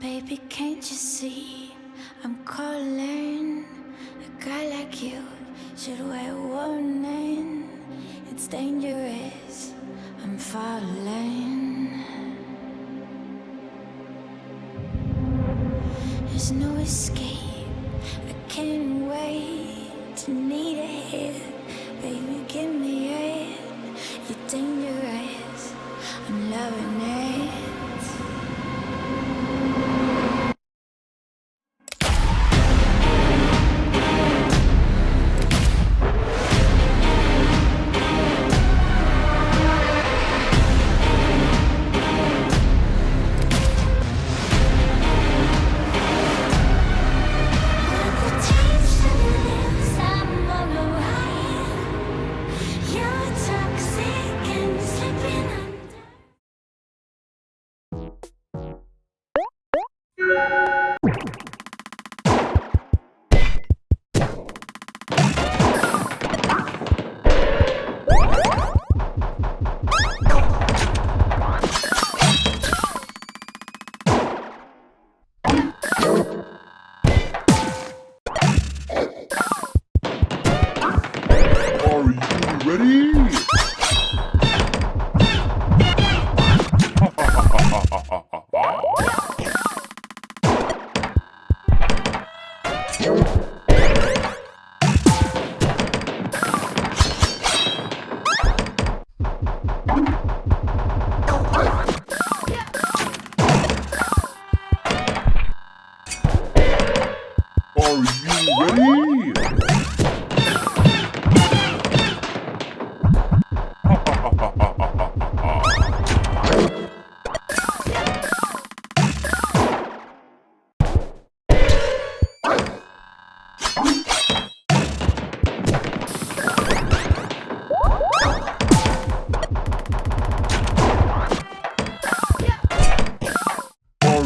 Baby, can't you see I'm calling? A guy like you should wear warning. It's dangerous, I'm falling. There's no escape, I can't wait to need a hit. Baby, give me it. You're dangerous, I'm loving it.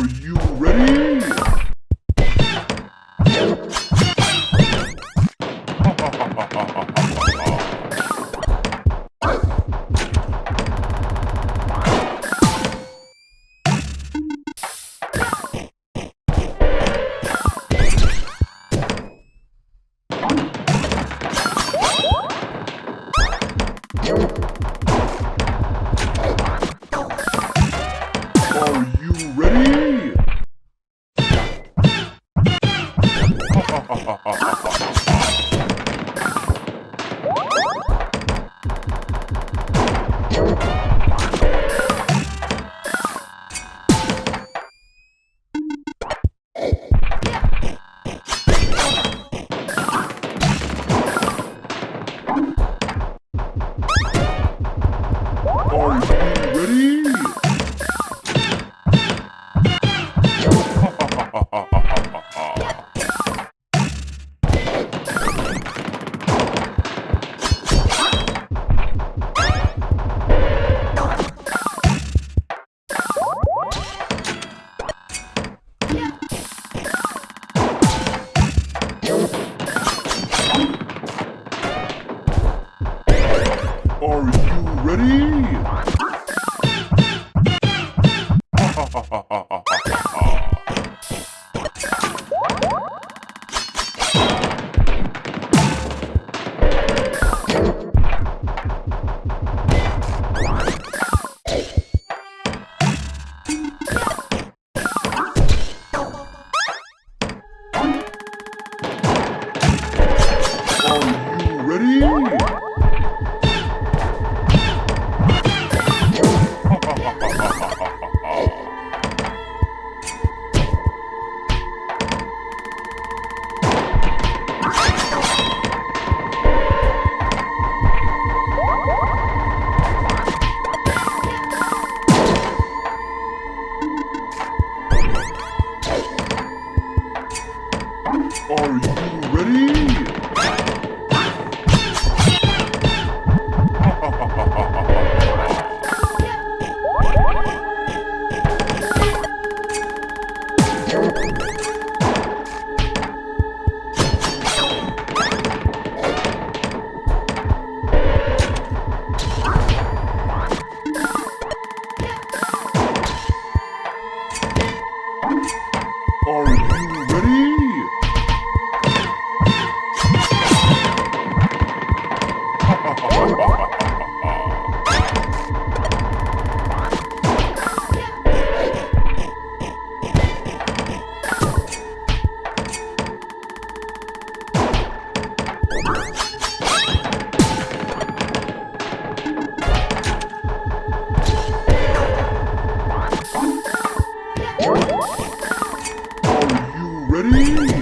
You ready?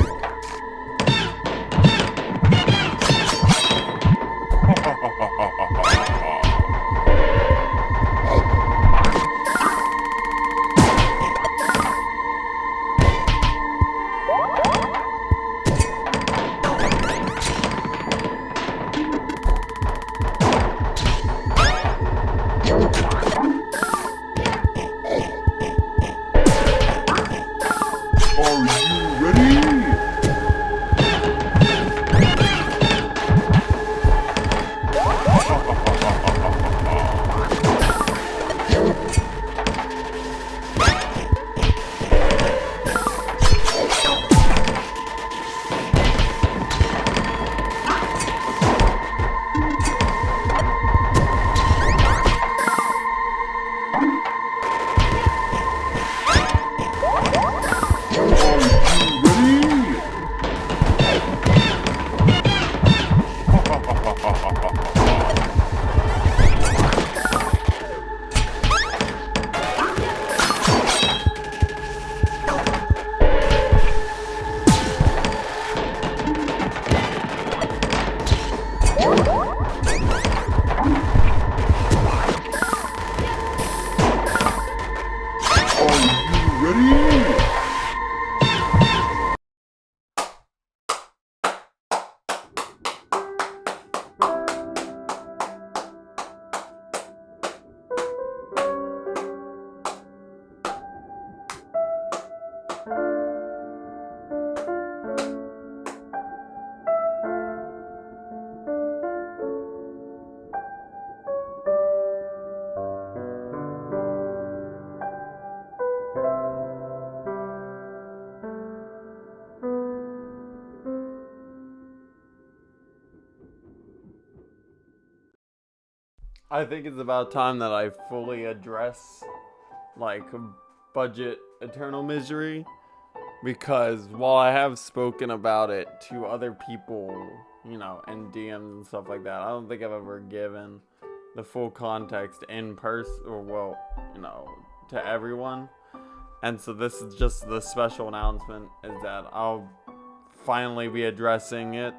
I think it's about time that I fully address, like, budget eternal misery, because while I have spoken about it to other people, you know, in DMs and stuff like that, I don't think I've ever given the full context in person, or, well, you know, to everyone. And so this is just the special announcement, is that I'll finally be addressing it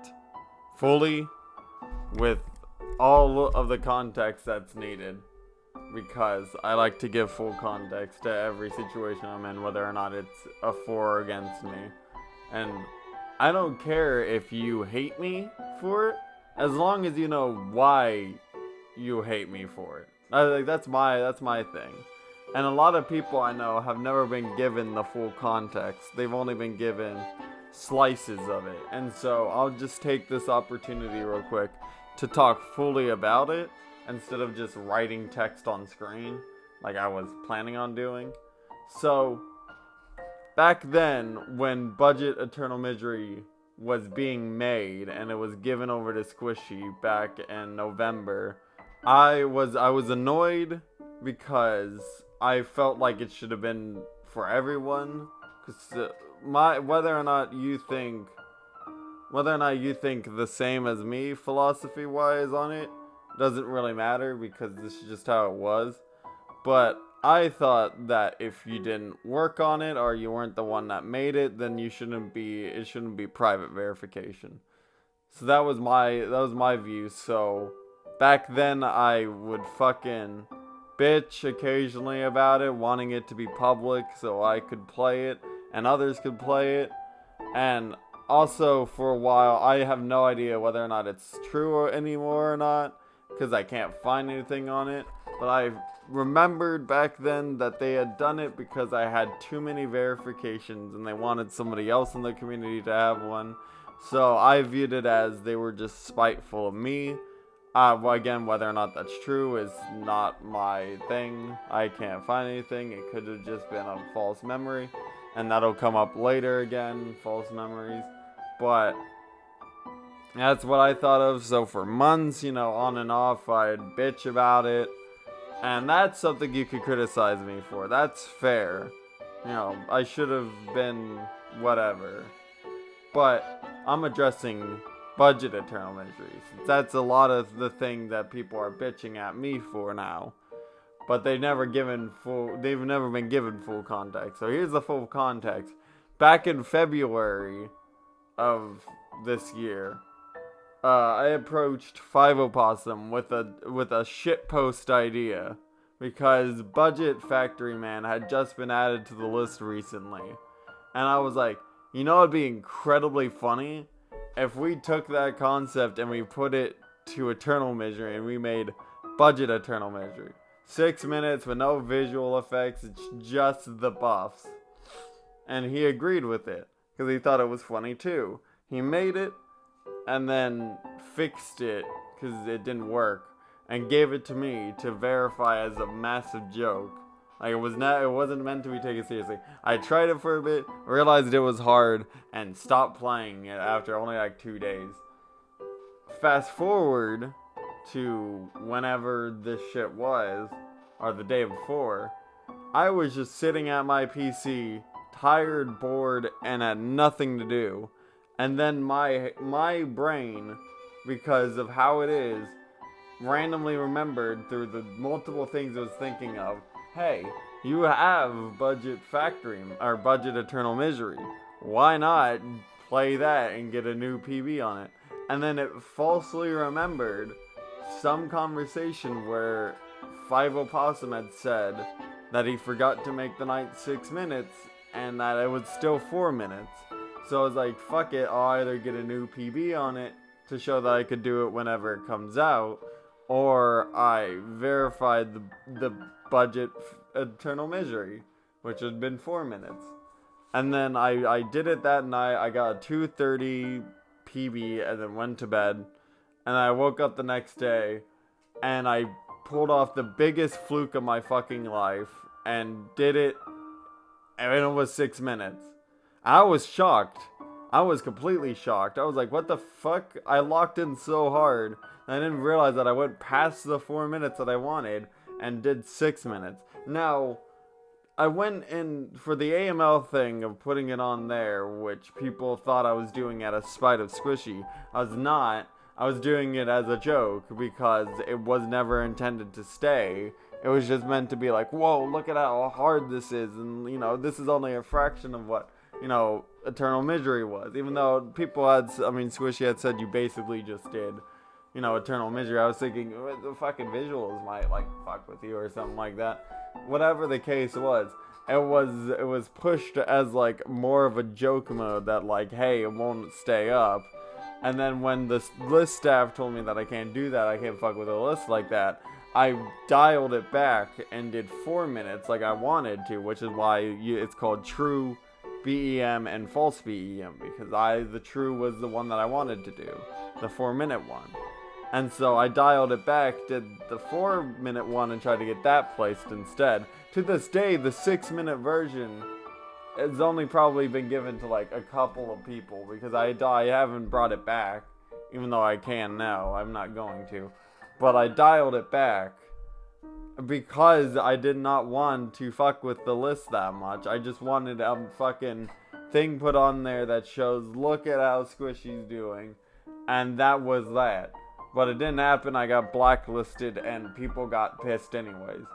fully with all of the context that's needed, because I like to give full context to every situation I'm in, whether or not it's a for or against me. And I don't care if you hate me for it, as long as you know why you hate me for it. That's my thing. And a lot of people I know have never been given the full context. They've only been given slices of it. And so I'll just take this opportunity real quick to talk fully about it, instead of just writing text on screen like I was planning on doing. So back then, when Budget Eternal Misery was being made and it was given over to Squishy back in November, I was annoyed because I felt like it should have been for everyone. Cause whether or not you think the same as me philosophy wise on it doesn't really matter, because this is just how it was. But I thought that if you didn't work on it, or you weren't the one that made it, then it shouldn't be private verification. So that was my view. So back then I would fucking bitch occasionally about it, wanting it to be public so I could play it and others could play it. And also, for a while, I have no idea whether or not it's true anymore or not, because I can't find anything on it. But I remembered back then that they had done it because I had too many verifications and they wanted somebody else in the community to have one. So I viewed it as they were just spiteful of me. Well, again, whether or not that's true is not my thing. I can't find anything. It could have just been a false memory. And that'll come up later again, false memories. But that's what I thought of. So for months, you know, on and off, I'd bitch about it. And that's something you could criticize me for. That's fair. You know, I should have been whatever. But I'm addressing budget eternal miseries. That's a lot of the thing that people are bitching at me for now. But they've never been given full context. So here's the full context. back in February of this year, I approached Five Opossum with a shitpost idea because Budget Factory Man had just been added to the list recently, and I was like, you know, it'd be incredibly funny if we took that concept and we put it to eternal misery and we made Budget Eternal Misery. 6 minutes with no visual effects, it's just the buffs. And he agreed with it because he thought it was funny too. He made it and then fixed it because it didn't work and gave it to me to verify as a massive joke. Like, it wasn't meant to be taken seriously. I tried it for a bit, realized it was hard, and stopped playing it after only like 2 days. Fast forward to whenever this shit was, or the day before, I was just sitting at my PC, tired, bored, and had nothing to do. And then my brain, because of how it is, randomly remembered through the multiple things I was thinking of, hey, you have Budget Factory, or Budget Eternal Misery. Why not play that and get a new PB on it? And then it falsely remembered some conversation where Five Opossum had said that he forgot to make the night 6 minutes and that it was still 4 minutes. So I was like, fuck it, I'll either get a new PB on it to show that I could do it whenever it comes out, or I verified the Budget Eternal Misery, which had been 4 minutes. And then I did it that night. I got a 2:30 PB and then went to bed. And I woke up the next day and I pulled off the biggest fluke of my fucking life and did it, and it was 6 minutes. I was shocked. I was completely shocked. I was like, what the fuck? I locked in so hard. I didn't realize that I went past the 4 minutes that I wanted and did 6 minutes. Now, I went in for the AML thing of putting it on there, which people thought I was doing out of spite of Squishy. I was not. I was doing it as a joke because it was never intended to stay. It was just meant to be like, whoa, look at how hard this is. And, you know, this is only a fraction of what, you know, Eternal Misery was. Even though people had, Squishy had said you basically just did, you know, Eternal Misery. I was thinking, the fucking visuals might, like, fuck with you or something like that. Whatever the case was, it was pushed as, like, more of a joke mode that, like, hey, it won't stay up. And then when the list staff told me that I can't do that, I can't fuck with a list like that, I dialed it back and did 4 minutes like I wanted to, which is why it's called True BEM and False BEM, because the True was the one that I wanted to do, the 4 minute one. And so I dialed it back, did the 4 minute one, and tried to get that placed instead. To this day, the 6 minute version has only probably been given to like a couple of people, because I haven't brought it back, even though I can now. I'm not going to. But I dialed it back because I did not want to fuck with the list that much. I just wanted a fucking thing put on there that shows, look at how Squishy's doing. And that was that. But it didn't happen. I got blacklisted and people got pissed anyways.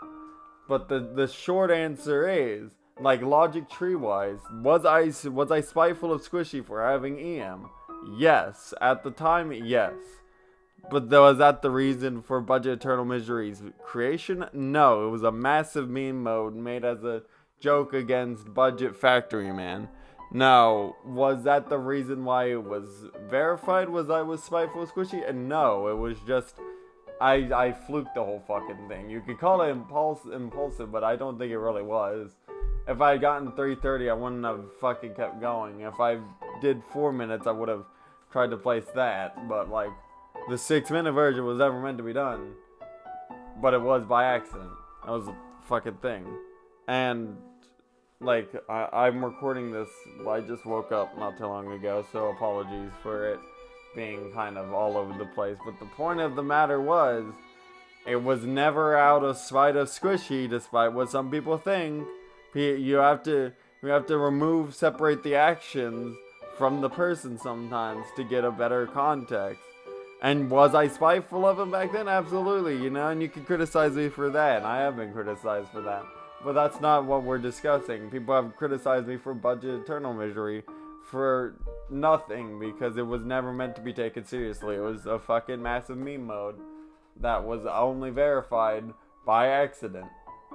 But the short answer is, like, logic tree wise, was I spiteful of Squishy for having EM? Yes. At the time, yes. But was that the reason for Budget Eternal Misery's creation? No, it was a massive meme mode made as a joke against Budget Factory Man. Now, was that the reason why it was verified? Was I was spiteful of Squishy? And no, it was just, I fluked the whole fucking thing. You could call it impulsive, but I don't think it really was. If I had gotten 3:30, I wouldn't have fucking kept going. If I did 4 minutes, I would have tried to place that. But, like, the 6 minute version was never meant to be done. But it was by accident. That was a fucking thing. And, like, I'm recording this, I just woke up not too long ago, so apologies for it being kind of all over the place. But the point of the matter was, it was never out of spite of Squishy, despite what some people think. You have to separate the actions from the person sometimes to get a better context. And was I spiteful of him back then? Absolutely, you know, and you can criticize me for that, and I have been criticized for that. But that's not what we're discussing. People have criticized me for budget eternal misery for nothing because it was never meant to be taken seriously. It was a fucking massive meme mode that was only verified by accident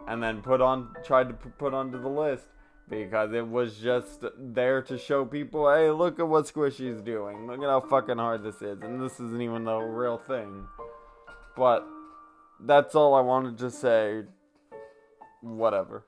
and then tried to put onto the list because it was just there to show people, hey, look at what Squishy's doing. Look at how fucking hard this is. And this isn't even the real thing. But that's all I wanted to say. Whatever.